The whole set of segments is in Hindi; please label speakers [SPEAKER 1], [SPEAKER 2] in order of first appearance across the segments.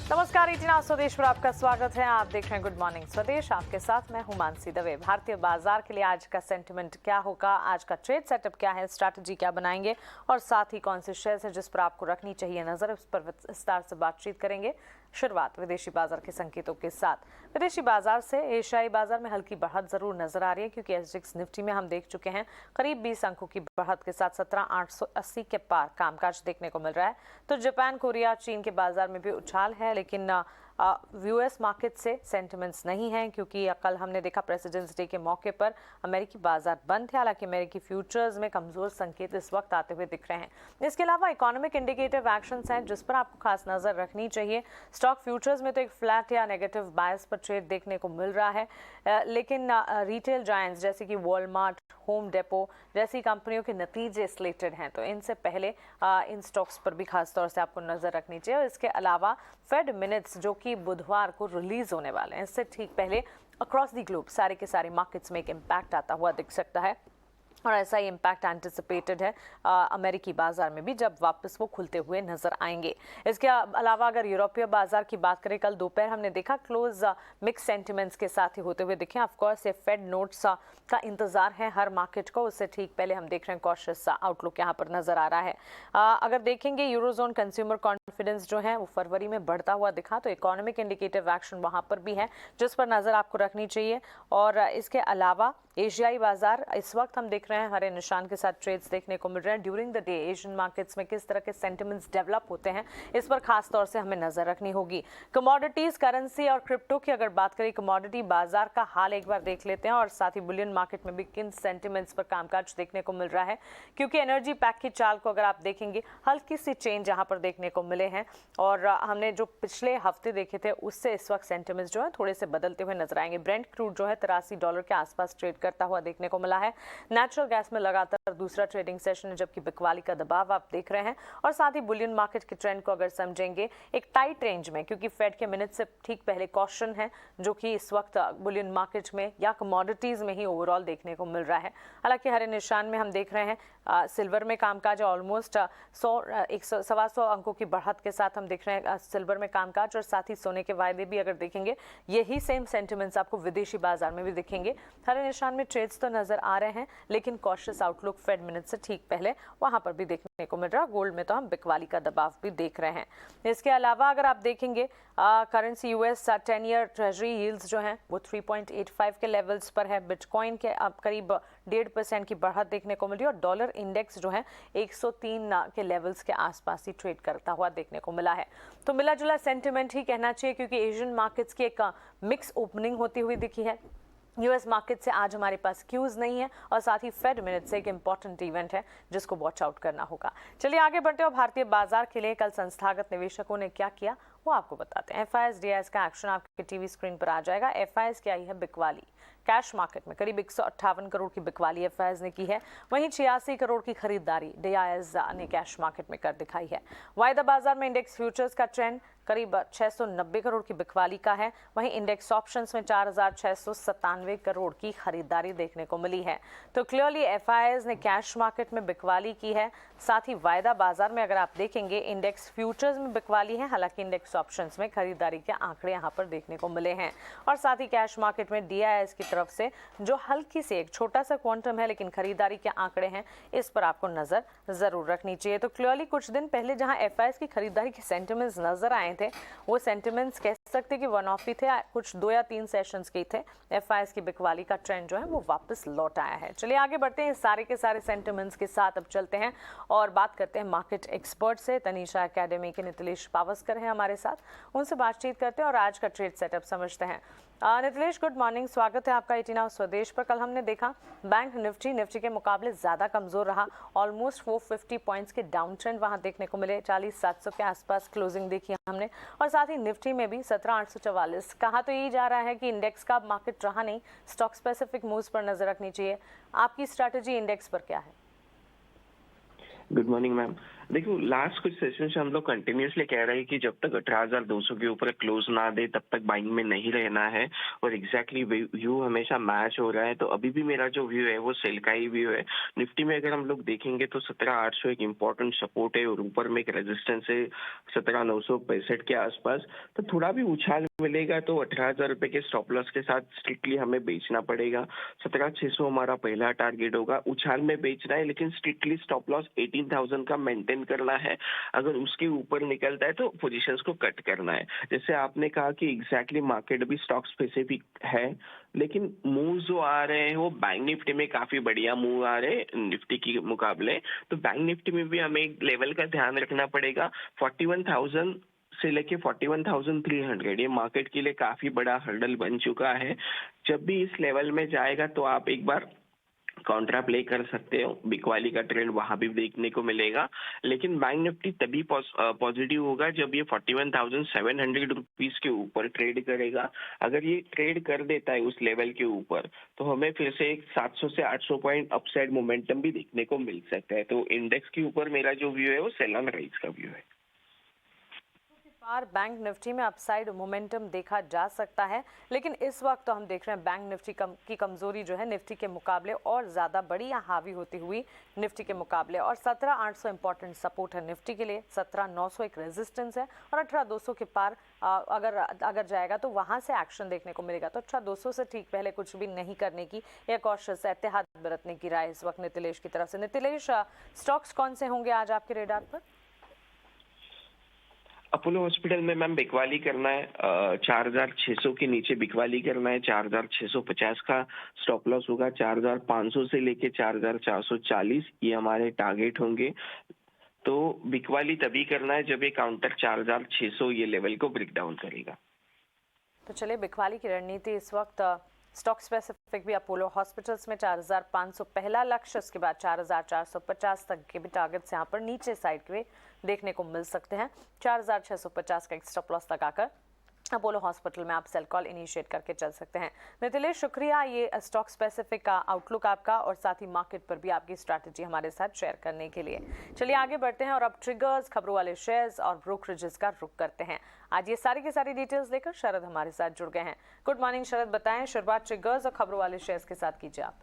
[SPEAKER 1] नमस्कार, इतना स्वदेश पर आपका स्वागत है। आप देख रहे हैं गुड मॉर्निंग स्वदेश। आपके साथ मैं हूं मानसी दवे। भारतीय बाजार के लिए आज का सेंटिमेंट क्या होगा, आज का ट्रेड सेटअप क्या है, स्ट्रैटेजी क्या बनाएंगे और साथ ही कौन से शेयर्स है जिस पर आपको रखनी चाहिए नजर, उस पर विस्तार से बातचीत करेंगे। शुरुआत विदेशी बाजार के संकेतों के साथ। विदेशी बाजार से एशियाई बाजार में हल्की बढ़त जरूर नजर आ रही है, क्योंकि एसजीएक्स निफ्टी में हम देख चुके हैं करीब 20 अंकों की बढ़त के साथ 17,880 के पार कामकाज देखने को मिल रहा है। तो जापान, कोरिया, चीन के बाजार में भी उछाल है, लेकिन यूएस मार्केट से सेंटिमेंट्स नहीं हैं, क्योंकि कल हमने देखा प्रेसिडेंट्स डे के मौके पर अमेरिकी बाजार बंद थे। हालांकि अमेरिकी फ्यूचर्स में कमजोर संकेत इस वक्त आते हुए दिख रहे हैं। इसके अलावा इकोनॉमिक इंडिकेटिव एक्शंस हैं जिस पर आपको खास नजर रखनी चाहिए। स्टॉक फ्यूचर्स में तो एक फ्लैट या नेगेटिव बायस पर ट्रेड देखने को मिल रहा है, लेकिन रिटेल जायंट्स जैसे कि वॉलमार्ट, होम डेपो जैसी कंपनियों के नतीजे स्लेटेड हैं, तो इनसे पहले इन स्टॉक्स पर भी खास तौर से आपको नजर रखनी चाहिए। और इसके अलावा फेड मिनट्स जो कि बुधवार को रिलीज होने वाले हैं, इससे ठीक पहले अक्रॉस द ग्लोब सारे के सारे मार्केट्स में एक इम्पैक्ट आता हुआ दिख सकता है, और ऐसा ही इम्पैक्ट एंटिसिपेटेड है अमेरिकी बाजार में भी, जब वापस वो खुलते हुए नजर आएंगे। इसके अलावा अगर यूरोपीय बाजार की बात करें, कल दोपहर हमने देखा क्लोज मिक्स सेंटिमेंट्स के साथ ही होते हुए दिखे। ऑफकोर्स ये फेड नोट्स का इंतजार है हर मार्केट को, उससे ठीक पहले हम देख रहे हैं कॉशियस आउटलुक यहाँ पर नजर आ रहा है। अगर देखेंगे यूरोजोन कंज्यूमर कॉन्फिडेंस जो है वो फरवरी में बढ़ता हुआ दिखा, तो इकोनॉमिक इंडिकेटिव एक्शन वहाँ पर भी है जिस पर नजर आपको रखनी चाहिए। और इसके अलावा एशियाई बाजार इस वक्त हम देख रहे हैं हरे निशान के साथ ट्रेड्स देखने को मिल रहे हैं। During the day Asian markets में किस तरह के सेंटिमेंट्स डेवलप होते हैं, इस पर खास तौर से हमें नजर रखनी होगी। कमोडिटीज, करेंसी और क्रिप्टो की अगर बात करें, कमोडिटी बाजार का हाल एक बार देख लेते हैं और साथ ही बुलियन मार्केट में भी किन सेंटिमेंट्स पर कामकाज देखने को मिल रहा है, क्योंकि एनर्जी पैक की चाल को अगर आप देखेंगे हल्की सी चेंज यहाँ पर देखने को मिले हैं, और हमने जो पिछले हफ्ते देखे थे उससे इस वक्त सेंटिमेंट्स जो है थोड़े से बदलते हुए नजर आएंगे। ब्रेंट क्रूड जो है $83 के आसपास ट्रेड करता हुआ देखने को मिला है। नेचुरल गैस में लगातार दूसरा ट्रेडिंग सेशन है, जबकि बिकवाली का दबाव आप देख रहे हैं। और साथ ही बुलियन मार्केट के ट्रेंड को अगर समझेंगे एक टाइट रेंज में, क्योंकि फेड के मिनट से ठीक पहले कॉशन है जो कि इस वक्त बुलियन मार्केट में या कमोडिटीज में ही ओवरऑल देखने को मिल रहा है। हालांकि हरे निशान में हम देख रहे हैं सिल्वर में कामकाज ऑलमोस्ट 100-125 अंकों की बढ़त के साथ हम देख रहे हैं सिल्वर में कामकाज, और साथ ही सोने के वायदे भी अगर देखेंगे यही सेम सेंटिमेंट्स आपको विदेशी बाजार में भी दिखेंगे। हरे निशान में ट्रेड्स तो नजर आ रहे हैं, लेकिन कॉशियस आउटलुक फेड मिनट से ठीक पहले वहां पर भी देखने को मिल रहा है। गोल्ड में तो हम बिकवाली का दबाव भी देख रहे हैं। इसके अलावा अगर आप देखेंगे currency US 10 year treasury yields जो हैं वो 3.85 के लेवल्स पर है। बिटकॉइन के अब करीब 1.5% की बढ़त देखने को मिली, और डॉलर इंडेक्स जो है 103 के लेवल्स के आसपास ही ट्रेड करता हुआ देखने को मिला है। तो मिला जुला सेंटिमेंट ही कहना चाहिए, क्योंकि एशियन मार्केट्स की एक मिक्स ओपनिंग होती हुई दिखी है। यूएस मार्केट से आज हमारे पास क्यूज नहीं है, और साथ ही फेड मिनट से एक इंपॉर्टेंट इवेंट है जिसको वॉच आउट करना होगा। चलिए आगे बढ़ते हैं। भारतीय बाजार के लिए कल संस्थागत निवेशकों ने क्या किया वो आपको बताते हैं। एफआईएस डीआईएस का एक्शन आपके टीवी स्क्रीन पर आ जाएगा। एफआईएस की आई है बिकवाली। कैश मार्केट में करीब 158 करोड़ की बिकवाली एफआईएस ने की है, वहीं 86 करोड़ की खरीदारी डीआईएस ने कैश मार्केट में कर दिखाई है। वायदा बाजार में इंडेक्स फ्यूचर्स का ट्रेंड करीब 690 करोड़ की बिकवाली का है, वहीं इंडेक्स ऑप्शंस में 4,697 करोड़ की खरीदारी देखने को मिली है। तो क्लियरली एफआईएस ने कैश मार्केट में बिकवाली की है। साथ ही वायदा बाजार में अगर आप देखेंगे इंडेक्स फ्यूचर्स में बिकवाली है, हालांकि इंडेक्स ऑप्शंस में खरीदारी के आंकड़े यहाँ पर देखने को मिले हैं। और साथ ही कैश मार्केट में डीआईएस की तरफ से जो हल्की से एक छोटा सा क्वांटम है, लेकिन खरीदारी के आंकड़े हैं, इस पर आपको नजर जरूर रखनी चाहिए। तो क्लियरली कुछ दिन पहले जहां एफआईएस की खरीदारी के सेंटिमेंट्स नजर आए थे, वो सेंटिमेंट्स कह सकते कि वन ऑफ ही थे, कुछ 2 या 3 सेशंस के थे। एफआईएस की बिकवाली का ट्रेंड जो है वो वापस लौट आया है। चलिए आगे बढ़ते हैं। सारे के सारे सेंटिमेंट्स के साथ अब चलते हैं और बात करते हैं मार्केट एक्सपर्ट से। तनीषा एकेडमी के नितिलेश पावस्कर हैं हमारे साथ, उनसे बातचीत करते हैं और आज का ट्रेड सेटअप समझते हैं। नितिलेश, गुड मॉर्निंग, स्वागत है आपका 18 स्वदेश पर। कल हमने देखा बैंक निफ्टी के मुकाबले ज्यादा कमजोर रहा। ऑलमोस्ट 450 पॉइंट्स के डाउन ट्रेंड वहां देखने को मिले। 40,700 के आसपास क्लोजिंग देखी हमने, और साथ ही निफ्टी में भी 17,844। कहा तो यही जा रहा है कि इंडेक्स का मार्केट रहा नहीं, स्टॉक स्पेसिफिक मूव्स पर नजर रखनी चाहिए। आपकी स्ट्रैटेजी इंडेक्स पर क्या है?
[SPEAKER 2] Good morning ma'am. देखो, लास्ट कुछ सेशन से हम लोग कंटिन्यूअसली कह रहे हैं कि जब तक 18,200 के ऊपर क्लोज ना दे तब तक बाइंग में नहीं रहना है, और एग्जैक्टली व्यू हमेशा मैच हो रहा है। तो अभी भी मेरा जो व्यू है वो सेल का ही व्यू है। निफ्टी में अगर हम लोग देखेंगे तो 17,800 एक इम्पोर्टेंट सपोर्ट है और ऊपर में एक रेजिस्टेंस है 17,965 के आसपास। तो थोड़ा भी उछाल मिलेगा तो 18,000 रुपए के स्टॉप लॉस के साथ स्ट्रिक्टली हमें बेचना पड़ेगा। 17,600 हमारा पहला टारगेट होगा। उछाल में बेचना है लेकिन स्ट्रिक्टली स्टॉप लॉस 18,000 का मेंटेन करना है। अगर उसके ऊपर निकलता है तो पोजीशंस को कट करना है। जैसे आपने कहा कि एग्जैक्टली मार्केट भी स्टॉक स्पेसिफिक है, लेकिन मूव जो आ रहे हैं वो बैंक निफ्टी में काफी बढ़िया मूव आ रहे हैं निफ्टी के मुकाबले। तो बैंक निफ्टी में भी हमें एक लेवल का ध्यान रखना पड़ेगा। 41,000 से लेके 41,300 ये मार्केट के लिए काफी बड़ा हर्डल बन चुका है। जब भी इस लेवल में जाएगा तो आप एक बार कॉन्ट्रा प्ले कर सकते हो। बिकवाली का ट्रेंड वहां भी देखने को मिलेगा, लेकिन बैंक निफ्टी तभी पॉजिटिव होगा जब ये 41,700 रुपीज के ऊपर ट्रेड करेगा। अगर ये ट्रेड कर देता है उस लेवल के ऊपर तो हमें फिर से एक 700 से 800 पॉइंट अपसाइड मोमेंटम भी देखने को मिल सकता है। तो इंडेक्स के ऊपर मेरा जो व्यू है वो सेल ऑन राइज का व्यू है।
[SPEAKER 1] बार बैंक निफ्टी में अपसाइड मोमेंटम देखा जा सकता है, लेकिन इस वक्त तो हम देख रहे हैं बैंक निफ्टी की कमजोरी जो है निफ्टी के मुकाबले और ज़्यादा बड़ी या हावी होती हुई निफ्टी के मुकाबले। और 17,800 इंपॉर्टेंट सपोर्ट है निफ्टी के लिए, 17,900 एक रेजिस्टेंस है और 18,200 के पार अगर जाएगा तो वहां से एक्शन देखने को मिलेगा। तो 18,200 से ठीक पहले कुछ भी नहीं करने की या कॉशियस एहतियात बरतने की राय इस वक्त नितिलेश की तरफ से। नितिलेश, स्टॉक्स कौन से होंगे आज आपके रेडार पर?
[SPEAKER 2] अपोलो हॉस्पिटल में मैम बिकवाली करना है, 4,600 के नीचे बिकवाली करना है। 4,650 का स्टॉप लॉस होगा। 4,500 से लेके 4,440 ये हमारे टारगेट होंगे। तो बिकवाली तभी करना है जब ये काउंटर 4,600 ये लेवल को ब्रेक डाउन करेगा।
[SPEAKER 1] तो चलिए, बिकवाली की रणनीति इस वक्त स्टॉक स्पेसिफिक भी अपोलो हॉस्पिटल्स में 4,500 पहला लक्ष्य, उसके बाद 4,450 तक के भी टारगेट्स यहाँ पर नीचे साइड के देखने को मिल सकते हैं। 4,650 का एक स्टॉप लॉस लगाकर अपोलो हॉस्पिटल में आप सेल कॉल इनिशिएट करके चल सकते हैं। नितिलेश, शुक्रिया ये स्टॉक स्पेसिफिक का आउटलुक आपका और साथ ही मार्केट पर भी आपकी स्ट्रैटेजी हमारे साथ शेयर करने के लिए। चलिए आगे बढ़ते हैं और अब ट्रिगर्स, खबरों वाले शेयर्स और ब्रोकरेजेस का रुख करते हैं। आज ये सारी की सारी डिटेल्स लेकर शरद हमारे साथ जुड़ गए हैं। गुड मॉर्निंग शरद, बताएं शुरुआत ट्रिगर्स और खबरों वाले शेयर्स के साथ कीजिए आप।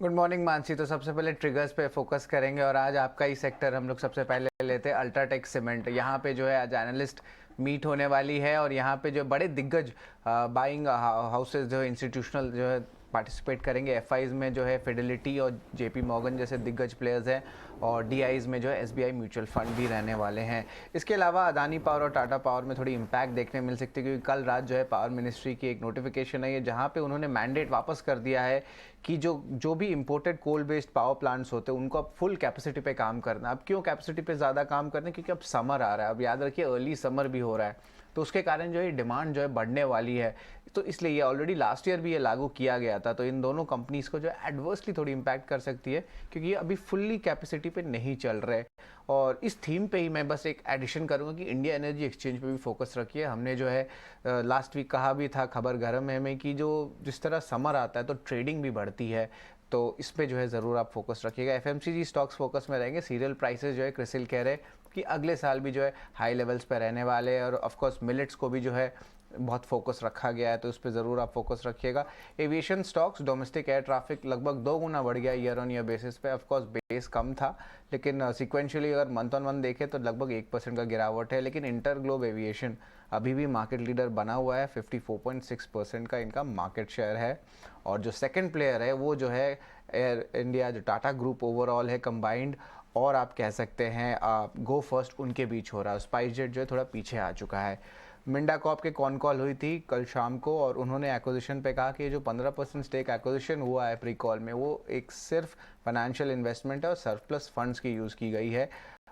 [SPEAKER 3] Good morning Mansi. तो सबसे पहले ट्रिगर्स पे फोकस करेंगे और आज आपका ही सेक्टर हम लोग सबसे पहले लेते हैं अल्ट्राटेक सीमेंट। यहाँ पे जो है आज एनालिस्ट मीट होने वाली है और यहाँ पे जो बड़े दिग्गज बाइंग हाउसेज जो है इंस्टीट्यूशनल जो है पार्टिसिपेट करेंगे। एफआईज में जो है फिडेलिटी और जेपी मॉर्गन जैसे दिग्गज प्लेयर्स हैं और डीआईज में जो है एसबीआई म्यूचुअल फंड भी रहने वाले हैं। इसके अलावा अदानी पावर और टाटा पावर में थोड़ी इम्पैक्ट देखने मिल सकती है क्योंकि कल रात जो है पावर मिनिस्ट्री की एक नोटिफिकेशन आई है जहाँ पे उन्होंने मैंडेट वापस कर दिया है कि जो भी imported coal based power plants होते हैं उनको अब फुल कैपेसिटी पे काम करना। अब क्यों कैपेसिटी पे ज़्यादा काम करना है? क्योंकि अब समर आ रहा है। अब याद रखिए अर्ली समर भी हो रहा है, तो उसके कारण जो है डिमांड जो है बढ़ने वाली है। तो इसलिए ये ऑलरेडी लास्ट ईयर भी ये लागू किया गया था। तो इन दोनों कंपनीज को जो है एडवर्सली थोड़ी इम्पैक्ट कर सकती है क्योंकि ये अभी फुल्ली कैपेसिटी पे नहीं चल रहे। और इस थीम पे ही मैं बस एक एडिशन करूंगा कि इंडिया एनर्जी एक्सचेंज पे भी फोकस रखिए। हमने जो है लास्ट वीक कहा भी था, खबर गर्म है में, कि जो जिस तरह समर आता है तो ट्रेडिंग भी बढ़ती है, तो इस पे जो है ज़रूर आप फोकस रखिएगा। एफएमसीजी स्टॉक्स फोकस में रहेंगे। सीरियल प्राइसेस जो है क्रिसिल कह रहे कि अगले साल भी जो है हाई लेवल्स पे रहने वाले हैं और ऑफकोर्स मिलेट्स को भी जो है बहुत फोकस रखा गया है, तो उस पर ज़रूर आप फोकस रखिएगा। Aviation stocks, domestic air traffic लगभग 2 गुना बढ़ गया ईयर ऑन ईयर बेसिस पे। ऑफकोर्स बेस कम था लेकिन सिक्वेंशियली अगर मंथ ऑन मंथ देखें तो लगभग 1% का गिरावट है। लेकिन इंटर ग्लोब एविएशन अभी भी मार्केट लीडर बना हुआ है, 54.6% का इनका मार्केट शेयर है। और जो सेकेंड प्लेयर है वो जो है एयर इंडिया, जो टाटा ग्रुप ओवरऑल है कंबाइंड, और आप कह सकते हैं गो फर्स्ट उनके बीच हो रहा है। स्पाइस जेट जो है थोड़ा पीछे आ चुका है। मिंडा कॉप के कॉन कॉल हुई थी कल शाम को और उन्होंने एक्विजिशन पे कहा कि ये जो 15% स्टेक एक्विजिशन हुआ है प्री कॉल में वो एक सिर्फ फाइनेंशियल इन्वेस्टमेंट है और सरप्लस फंड्स की यूज़ की गई है।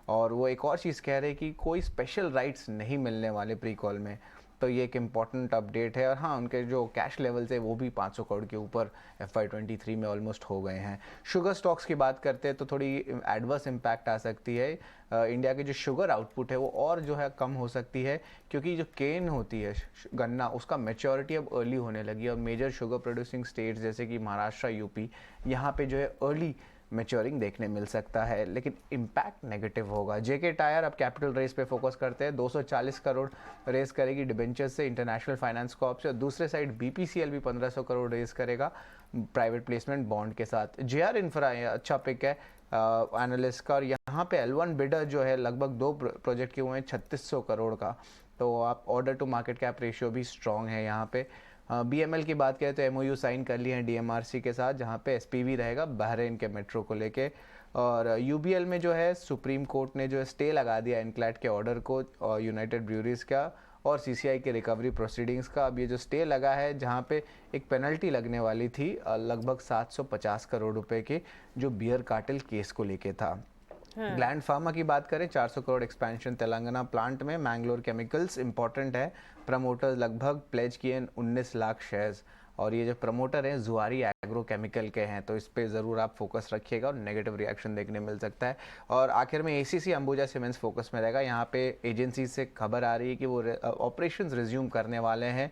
[SPEAKER 3] और वो एक और चीज़ कह रहे हैं कि कोई स्पेशल राइट्स नहीं मिलने वाले प्री कॉल में। तो ये एक इम्पॉर्टेंट अपडेट है। और हाँ, उनके जो कैश लेवल्स है वो भी 500 करोड़ के ऊपर FY23 में ऑलमोस्ट हो गए हैं। शुगर स्टॉक्स की बात करते हैं तो थोड़ी एडवर्स इम्पैक्ट आ सकती है। इंडिया की जो शुगर आउटपुट है वो और जो है कम हो सकती है क्योंकि जो केन होती है गन्ना, उसका मेच्योरिटी अब अर्ली होने लगी है और मेजर शुगर प्रोड्यूसिंग स्टेट्स जैसे कि महाराष्ट्र, यूपी, यहाँ पे जो है अर्ली मैच्योरिंग देखने मिल सकता है, लेकिन इम्पैक्ट नेगेटिव होगा। जेके टायर अब कैपिटल रेस पे फोकस करते हैं, 240 करोड़ रेस करेगी डिबेंचर से, इंटरनेशनल फाइनेंस कॉर्प से, और दूसरे साइड बीपीसीएल भी 1500 करोड़ रेस करेगा प्राइवेट प्लेसमेंट बॉन्ड के साथ। जेआर इंफ्रा अच्छा पिक है एनालिस्ट का, और यहाँ पे L1 बिडर जो है लगभग 2 प्रोजेक्ट के हुए हैं 3600 करोड़ का, तो आप order to market cap ratio भी स्ट्रॉन्ग है यहाँ पे। बीएमएल की बात करें तो एमओयू साइन कर लिए हैं डीएमआरसी के साथ, जहाँ पे एसपीवी रहेगा बहरेन के मेट्रो को लेके। और यूबीएल में जो है सुप्रीम कोर्ट ने जो है स्टे लगा दिया इनक्लैट के ऑर्डर को और यूनाइटेड ब्रूअरीज का और सीसीआई के रिकवरी प्रोसीडिंग्स का। अब ये जो स्टे लगा है, जहाँ पे एक पेनल्टी लगने वाली थी लगभग 750 करोड़ रुपए की, जो बियर कार्टेल केस को लेके था। ग्लैंड फार्मा की बात करें, 400 करोड़ एक्सपेंशन तेलंगाना प्लांट में। मैंगलोर केमिकल्स इंपॉर्टेंट है, प्रमोटर्स लगभग प्लेज किए 19 लाख शेयर्स, और ये जो प्रमोटर हैं जुआरी एग्रो केमिकल के हैं, तो इस पे ज़रूर आप फोकस रखिएगा और नेगेटिव रिएक्शन देखने मिल सकता है। और आखिर में एसीसी अंबुजा सीमेंट्स फोकस में रहेगा। यहाँ पे एजेंसी से खबर आ रही है कि वो ऑपरेशंस रिज्यूम करने वाले हैं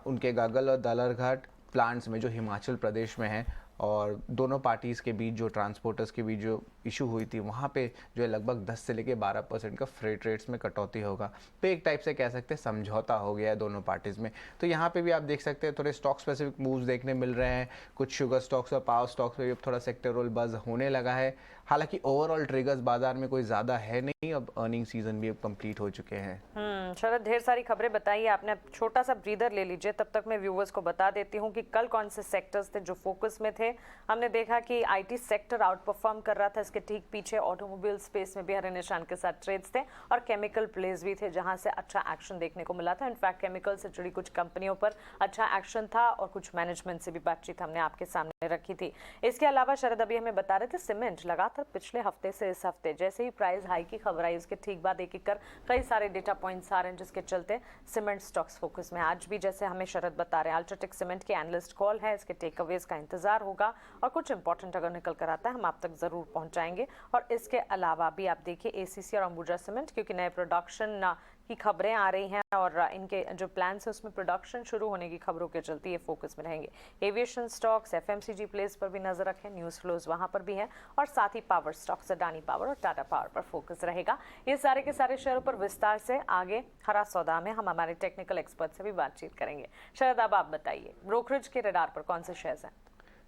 [SPEAKER 3] उनके गागल और दालरघाट प्लांट्स में जो हिमाचल प्रदेश में है, और दोनों पार्टीज़ के बीच जो ट्रांसपोर्टर्स के बीच जो इशू हुई थी, वहाँ पे जो है लगभग 10 से लेके 12% का फ्रेट रेट्स में कटौती होगा। तो एक टाइप से कह सकते हैं समझौता हो गया है दोनों पार्टीज़ में। तो यहाँ पे भी आप देख सकते हैं थोड़े स्टॉक स्पेसिफिक मूव्स देखने मिल रहे हैं। कुछ शुगर स्टॉक्स और पावर स्टॉक्स में भी अब थोड़ा सेक्टरल बज़ होने लगा है। हालांकि ओवरऑल ट्रिगर्स बाजार में कोई ज़्यादा है नहीं, अब अर्निंग सीजन भी अब कंप्लीट हो चुके हैं।
[SPEAKER 1] शरद, ढेर सारी खबरें बताई आपने, छोटा सा ब्रीदर ले लीजिए, तब तक मैं व्यूवर्स को बता देती हूँ कि कल कौन से सेक्टर्स थे जो फोकस में थे। हमने देखा कि आईटी सेक्टर आउट परफॉर्म कर रहा था, इसके ठीक पीछे ऑटोमोबाइल स्पेस में भी हरे निशान के साथ ट्रेड्स थे, और केमिकल प्लेस भी थे जहां से अच्छा एक्शन देखने को मिला था। इनफैक्ट केमिकल से जुड़ी कुछ कंपनियों पर अच्छा एक्शन था, और कुछ मैनेजमेंट से भी बातचीत हमने आपके सामने रखी थी। इसके अलावा शरद अभी हमें बता रहे थे सीमेंट लगातार पिछले हफ्ते से इस हफ्ते जैसे ही प्राइस हाई की खबर आई, उसके ठीक बाद एक एक कर कई सारे डेटा पॉइंट्स आ रहे हैं, जिसके चलते सीमेंट स्टॉक्स फोकस में। आज भी जैसे हमें शरद बता रहे हैं, अल्ट्राटेक सीमेंट की एनालिस्ट कॉल है, इसके टेक अवेज का इंतजार होगा, और कुछ इंपॉर्टेंट अगर निकल कर आता है हम आप तक जरूर पहुंचाएंगे। और इसके अलावा भी आप देखिए एसीसी और अंबुजा सीमेंट, क्योंकि नए प्रोडक्शन की खबरें आ रही हैं और इनके जो प्लान्स है उसमें प्रोडक्शन शुरू होने की खबरों के चलते ये फोकस में रहेंगे। एविएशन स्टॉक्स, एफएमसीजी प्लेस पर भी नजर रखें, न्यूज फ्लोज वहां पर भी है, और साथ ही पावर स्टॉक्स, अडानी पावर और टाटा पावर पर फोकस रहेगा। ये सारे के सारे शेयरों पर विस्तार से आगे हरा सौदा में हम हमारे टेक्निकल एक्सपर्ट से भी बातचीत करेंगे। शरद, अब आप बताइए ब्रोकरेज के रडार पर कौन से शेयर्स हैं?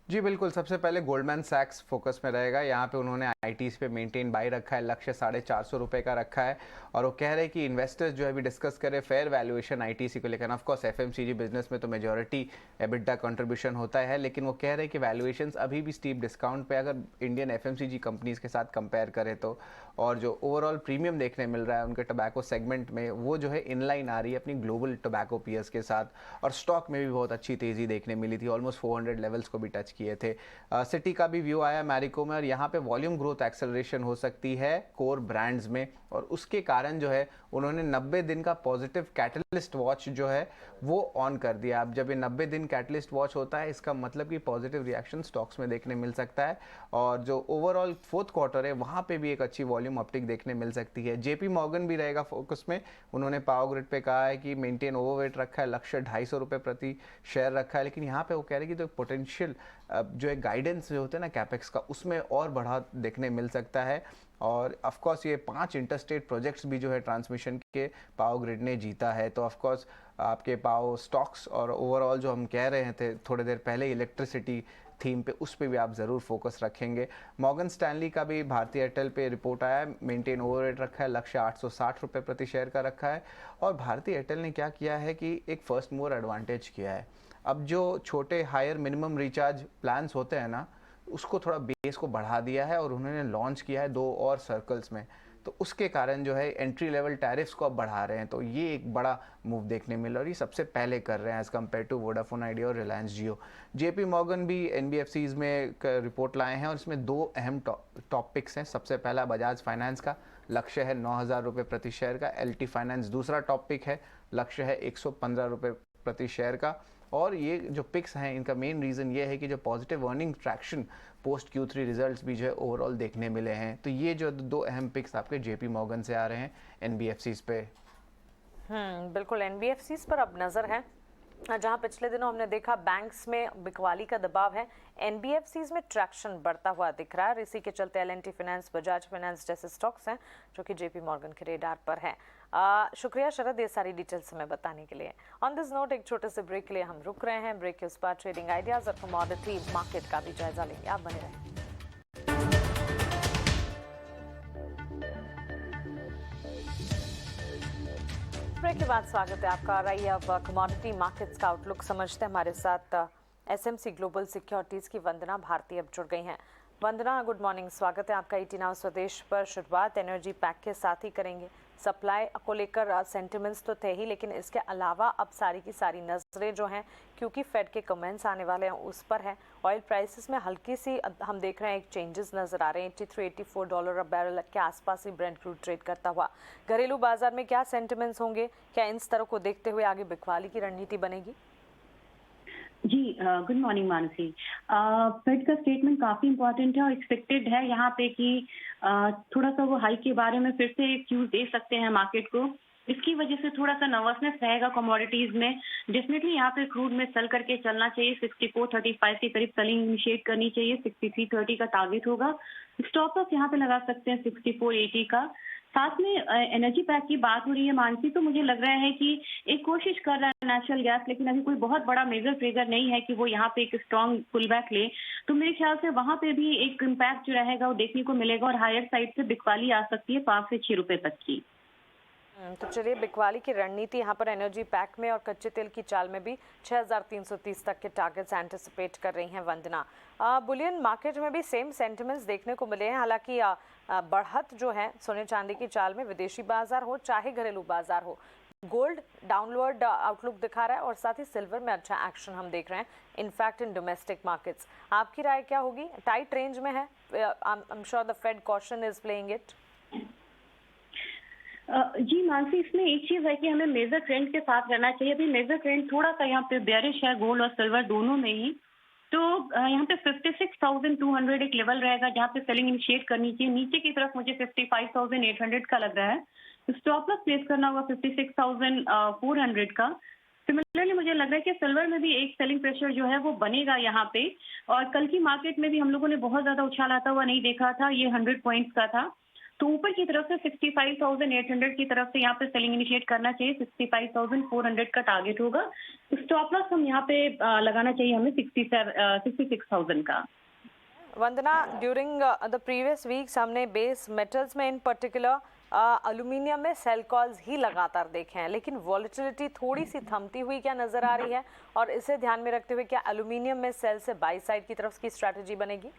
[SPEAKER 3] जी बिल्कुल, सबसे पहले गोल्डमैन सैक्स फोकस में रहेगा। यहाँ पे उन्होंने आईटीज पे मेंटेन बाई रखा है, लक्ष्य 450 रुपये का रखा है, और वो कह रहे हैं कि इन्वेस्टर्स जो है अभी डिस्कस करें फेयर वैल्यूएशन आईटीसी को लेकर। ऑफ कोर्स एफएमसीजी बिजनेस में तो मेजॉरिटी एबिटा कंट्रीब्यूशन होता है, लेकिन वो कह रहे हैं कि वैल्यूएशंस अभी भी स्टीप डिस्काउंट पे अगर इंडियन एफएमसीजी कंपनीज के साथ कंपेयर करें तो, और जो ओवरऑल प्रीमियम देखने मिल रहा है उनके टोबैको सेगमेंट में, वो जो है इनलाइन आ रही है अपनी ग्लोबल टोबैको पीयर्स के साथ। और स्टॉक में भी बहुत अच्छी तेजी देखने मिली थी, ऑलमोस्ट 400 लेवल्स को भी टच किए थे। सिटी का भी व्यू आया मैरिको में, और यहाँ पे वॉल्यूम ग्रोथ एक्सेलरेशन हो सकती है कोर ब्रांड्स में, और उसके कारण जो है उन्होंने 90 दिन का पॉजिटिव कैटलिस्ट वॉच जो है वो ऑन कर दिया। अब जब ये 90 दिन कैटलिस्ट वॉच होता है, इसका मतलब कि पॉजिटिव रिएक्शन स्टॉक्स में देखने मिल सकता है, और जो ओवरऑल फोर्थ क्वार्टर है वहाँ पे भी एक अच्छी वॉल्यूम अपटिक देखने मिल सकती है। जेपी मॉर्गन भी रहेगा फोकस में, उन्होंने पावर ग्रिड पे कहा है कि मेंटेन ओवरवेट रखा है, लक्ष्य 250 रुपये प्रति शेयर रखा है, लेकिन यहाँ पे वो कह रहे हैं कि तो पोटेंशियल जो है गाइडेंस जो होते हैं ना कैपेक्स का, उसमें और बढ़ा देखने मिल सकता है। और ऑफ कोर्स ये 5 इंटरस्टेट प्रोजेक्ट्स भी जो है ट्रांसमिशन के पावर ग्रिड ने जीता है, तो ऑफ कोर्स आपके पावर स्टॉक्स और ओवरऑल जो हम कह रहे थे थोड़ी देर पहले इलेक्ट्रिसिटी थीम पे, उस पे भी आप ज़रूर फोकस रखेंगे। मॉर्गन स्टैनली का भी भारतीय एयरटेल पे रिपोर्ट आया है, मेंटेन ओवररेट रखा है, लक्ष्य 860 रुपये प्रति शेयर का रखा है। और भारतीय एयरटेल ने क्या किया है कि एक फर्स्ट मूवर एडवांटेज किया है। अब जो छोटे हायर मिनिमम रिचार्ज प्लान्स होते हैं ना, उसको थोड़ा बेस को बढ़ा दिया है, और उन्होंने लॉन्च किया है 2 और सर्कल्स में, तो उसके कारण जो है एंट्री लेवल टैरिफ्स को अब बढ़ा रहे हैं। तो ये एक बड़ा मूव देखने मिला, और ये सबसे पहले कर रहे हैं as compared to Vodafone Idea और रिलायंस जियो। जेपी मॉर्गन भी एनबीएफसीज में रिपोर्ट लाए हैं, और इसमें 2 अहम टॉपिक्स हैं। सबसे पहला बजाज फाइनेंस का लक्ष्य है 9,000 रुपये प्रति शेयर का, एलटी फाइनेंस दूसरा टॉपिक है, लक्ष्य है 115 रुपये प्रति शेयर का। और ये जो पिक्स हैं इनका मेन रीज़न ये है कि जो positive earning traction post Q3 results भी जो है ओवरऑल देखने मिले हैं। तो ये जो 2 अहम पिक्स आपके जेपी मॉर्गन से आ रहे हैं एनबीएफसीज पे।
[SPEAKER 1] बिल्कुल, एनबीएफसीज पर अब नजर है। जहां पिछले दिनों हमने देखा बैंक्स में बिकवाली का दबाव है, एनबीएफसीज में ट्रैक्शन बढ़ता हुआ दिख रहा है और इसी के चलते एलएनटी फाइनेंस, बजाज फाइनेंस जैसे स्टॉक्स हैं जो कि जेपी मॉर्गन के रेडार पर हैं। शुक्रिया शरद ये सारी डिटेल्स हमें बताने के लिए। ऑन दिस नोट एक छोटे से ब्रेक के लिए हम रुक रहे हैं। ब्रेक के उस पार ट्रेडिंग आइडियाज और कमोडिटी मार्केट का भी जायजा लेंगे। आप बने रहें। ब्रेक के बाद स्वागत है आपका। रही अब कमोडिटी मार्केट्स का आउटलुक समझते हैं। हमारे साथ एसएमसी ग्लोबल सिक्योरिटीज की वंदना भारती अब जुड़ गई हैं। वंदना, गुड मॉर्निंग, स्वागत है आपका ईटी नाउ स्वदेश पर। शुरुआत एनर्जी पैक के साथ ही करेंगे। सप्लाई को लेकर सेंटिमेंट्स तो थे ही, लेकिन इसके अलावा अब सारी की सारी नजरें जो हैं, क्योंकि फेड के कमेंट्स आने वाले हैं, उस पर है। ऑयल प्राइसेस में हल्की सी हम देख रहे हैं एक चेंजेस नजर आ रहे हैं। $83-84 अ बैरल के आसपास ही ब्रेंट क्रूड ट्रेड करता हुआ। घरेलू बाजार में क्या सेंटिमेंट्स होंगे? क्या इन स्तरों को देखते हुए आगे बिकवाली की रणनीति बनेगी?
[SPEAKER 4] जी गुड मॉर्निंग मानसी। फेड का स्टेटमेंट काफी इंपॉर्टेंट है और एक्सपेक्टेड है यहाँ पे कि थोड़ा सा वो हाइक के बारे में फिर से क्यूज दे सकते हैं मार्केट को। इसकी वजह से थोड़ा सा नर्वसनेस रहेगा कमोडिटीज में। डेफिनेटली यहाँ पे क्रूड में सेल करके चलना चाहिए। 64.35 के करीब सेलिंग इनिशिएट करनी चाहिए। 63.30 का टारगेट होगा। स्टॉप लॉस यहाँ पे लगा सकते हैं 64.80 का। साथ में एनर्जी पैक की बात हो रही है मानसी, तो मुझे लग रहा है कि एक कोशिश कर रहा है नेचुरल गैस, लेकिन अभी कोई बहुत बड़ा मेजर ट्रिगर नहीं है कि वो यहाँ पे एक स्ट्रॉन्ग पुल बैक ले। तो मेरे ख्याल से वहां पे भी एक इम्पैक्ट जो रहेगा वो देखने को मिलेगा और हायर साइड से बिकवाली आ सकती है 5 से 6 रुपए तक की।
[SPEAKER 1] तो चलिए, बिकवाली की रणनीति यहाँ पर एनर्जी पैक में और कच्चे तेल की चाल में भी 6330 तक के टारगेट्स एंटिसिपेट कर रही हैं वंदना। बुलियन मार्केट में भी सेम सेंटिमेंट्स देखने को मिले हैं। हालांकि बढ़त जो है सोने चांदी की चाल में, विदेशी बाजार हो चाहे घरेलू बाजार हो, गोल्ड डाउनवर्ड आउटलुक दिखा रहा है और साथ ही सिल्वर में अच्छा एक्शन हम देख रहे हैं इनफैक्ट इन डोमेस्टिक मार्केट्स। आपकी राय क्या होगी? टाइट रेंज में है। I am sure the Fed caution is playing it.
[SPEAKER 4] जी मानसी, इसमें एक चीज है कि हमें मेजर ट्रेंड के साथ रहना चाहिए। अभी मेजर ट्रेंड थोड़ा सा यहाँ पे बेयरिश है गोल्ड और सिल्वर दोनों में ही। तो यहाँ पे 56,200 एक लेवल रहेगा जहाँ पे सेलिंग इनिशिएट करनी चाहिए। नीचे की तरफ मुझे 55,800 का लग रहा है। स्टॉप लॉस प्लेस करना होगा 56,400 का। सिमिलरली मुझे लग रहा है कि सिल्वर में भी एक सेलिंग प्रेशर जो है वो बनेगा यहाँ पे। और कल की मार्केट में भी हम लोगों ने बहुत ज्यादा उछाल आता हुआ नहीं देखा था, ये 100 पॉइंट्स का था। तो ऊपर की तरफ से 65,800 की तरफ से यहाँ पे सेलिंग इनिशिएट करना चाहिए। 65,400 का टारगेट होगा। स्टॉप लॉस हम यहाँ पे लगाना चाहिए हमें 66,000 का।
[SPEAKER 1] वंदना, ड्यूरिंग द प्रीवियस वीक्स हमने बेस मेटल्स में इन पर्टिकुलर एल्यूमिनियम में सेल कॉल्स ही लगातार देखे हैं, लेकिन वॉलेटिलिटी थोड़ी सी थमती हुई क्या नजर आ रही है? और इसे ध्यान में रखते हुए क्या एल्यूमिनियम में सेल से बाई साइड की तरफ की स्ट्रैटेजी बनेगी?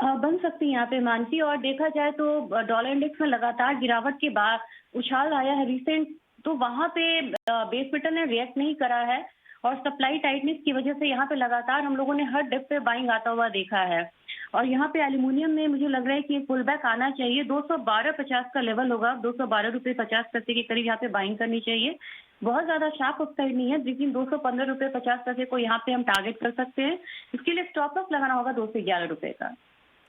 [SPEAKER 4] बन सकती है यहाँ पे मानसी। और देखा जाए तो डॉलर इंडेक्स में लगातार गिरावट के बाद उछाल आया है रिसेंट, तो वहां पे बेस मेटल ने रिएक्ट नहीं करा है और सप्लाई टाइटनेस की वजह से यहाँ पे लगातार हम लोगों ने हर डिप पे बाइंग आता हुआ देखा है। और यहाँ पे एल्यूमिनियम में मुझे लग रहा है कि पुल बैक आना चाहिए। 212.50 का लेवल होगा। 212.50 के करीब यहाँ पे बाइंग करनी चाहिए। बहुत ज्यादा शार्प अपसाइड नहीं है, लेकिन 215.50 को यहाँ पे हम टारगेट कर सकते हैं। इसके लिए स्टॉप लॉस लगाना होगा 2 से 11 रुपए का।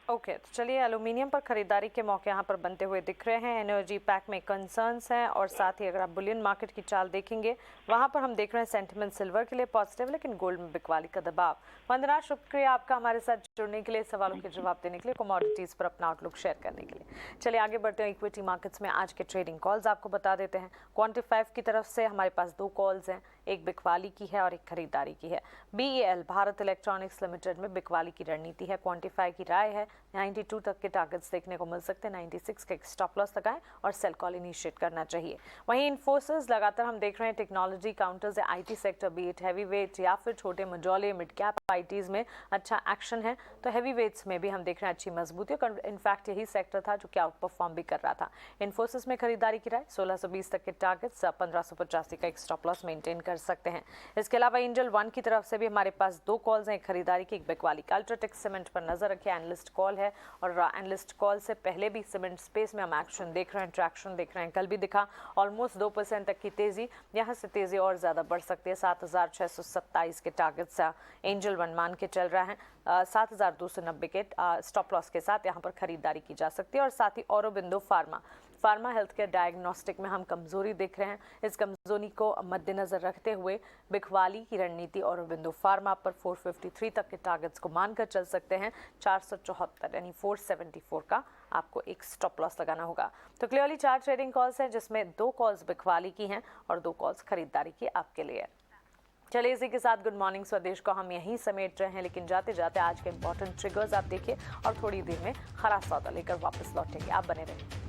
[SPEAKER 1] ओके, तो चलिए, एल्यूमिनियम पर खरीदारी के मौके यहाँ पर बनते हुए दिख रहे हैं। एनर्जी पैक में कंसर्न्स हैं और साथ ही अगर आप बुलियन मार्केट की चाल देखेंगे वहाँ पर हम देख रहे हैं सेंटिमेंट सिल्वर के लिए पॉजिटिव, लेकिन गोल्ड में बिकवाली का दबाव। वंदना, शुक्रिया आपका हमारे साथ जुड़ने के लिए, सवालों के जवाब देने के लिए, कमोडिटीज़ पर अपना आउटलुक शेयर करने के लिए। चलिए आगे बढ़ते हैं। इक्विटी मार्केट्स में आज के ट्रेडिंग कॉल्स आपको बता देते हैं। क्वांटिफाइव की तरफ से हमारे पास 2 कॉल्स हैं, एक बिकवाली की है और एक खरीदारी की है। BEL भारत इलेक्ट्रॉनिक्स लिमिटेड में बिकवाली की रणनीति है। क्वांटिफाई की राय है 92 तक के टारगेट्स देखने को मिल सकते हैं। 96 के स्टॉप लॉस लगाएं और सेल कॉल इनिशिएट करना चाहिए। वहीं इन्फोसिस लगातार हम देख रहे हैं टेक्नोलॉजी काउंटर्स या IT sector, B it heavy weight या फिर छोटे मजौले मिड कैप ITs में अच्छा एक्शन है। तो हैवी वेट्स में भी हम देख रहे हैं अच्छी मजबूती। इनफैक्ट यही सेक्टर था जो कि आउट परफॉर्म भी कर रहा था। इन्फोसिस में खरीदारी की राय 1620 तक के टारगेट्स, 1585 का एक स्टॉप लॉस मेंटेन कर सकते हैं। इसके अलावा एंजल वन की तरफ से भी हमारे पास 2 कॉल्स हैं, एक खरीदारी की, एक बिकवाली का। अल्ट्राटेक सीमेंट पर नजर रखिए, एनालिस्ट कॉल है और एनालिस्ट कॉल से पहले भी सीमेंट स्पेस में हम एक्शन देख रहे हैं, ट्रैक्शन देख रहे हैं। कल भी दिखा ऑलमोस्ट 2% तक की तेजी, यहाँ से तेजी और ज्यादा बढ़ सकती है। 7627 के टारगेट्स एंजल वन मान के चल रहा है। 7290 के स्टॉप लॉस के साथ यहाँ पर खरीदारी की जा सकती है। और साथ ही Aurobindo pharma pharma health care diagnostic में हम कमजोरी देख रहे हैं। इस कमजोरी को मद्देनजर रखते हुए बिखवाली की रणनीति और बिंदु फार्मा पर 453 तक के टारगेट्स को मानकर चल सकते हैं। 474 यानी 474 का आपको एक स्टॉप लॉस लगाना होगा। तो क्लियरली 4 ट्रेडिंग कॉल्स हैं, जिसमें 2 कॉल्स बिखवाली की हैं और 2 कॉल्स खरीदारी की आपके लिए। चलिए इसी के साथ गुड मॉर्निंग स्वदेश को हम यहीं समेट रहे हैं, लेकिन जाते जाते आज के इंपॉर्टेंट ट्रिगर्स आप देखिए और थोड़ी देर में खरा सौदा लेकर वापस लौटेंगे। आप बने रहें।